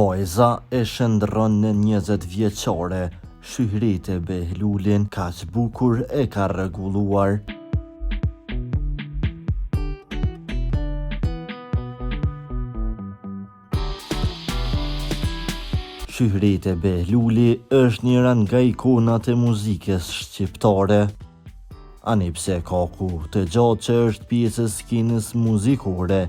Vajza e shëndron në 20 vjeçare, Shyhret e Behlulin kaq bukur e ka rregulluar. Shyhret e Behluli është njëra nga ikonat e muzikës shqiptare. Ani pse ka kohë të gjatë që është pjesë e skenës muzikore,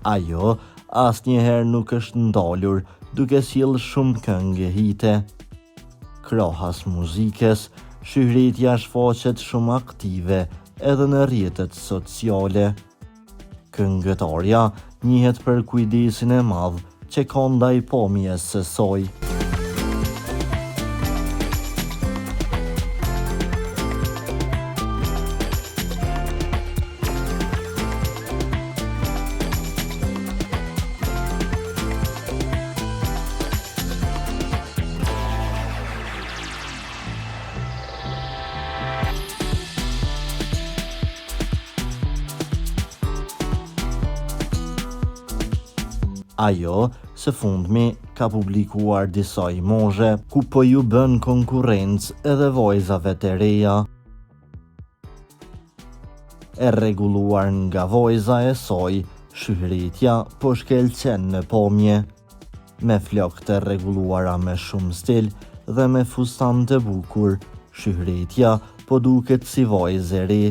ajo asnjëherë nuk është ndalur duke sjellë shumë këngë hite. Krahas muzikës, Shyhretja shfaqet shumë aktive edhe në rrjetet sociale. Këngëtarja njihet për kujdesin e madh që ka ndaj pamjes së saj. Ajo, së fundmi, ka publikuar disa imazhe ku po ju bën konkurrencë edhe vajzave të reja. E rregulluar nga vajza e saj, Shyhretja po shkelqen në pamje. Me flokë të rregulluara me shumë stil dhe me fustan të bukur, Shyhretja po duket si vajzë e re.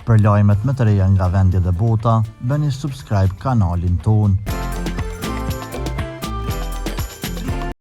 Për lajmet më të reja nga vendi dhe bota, bëni subscribe kanalin ton.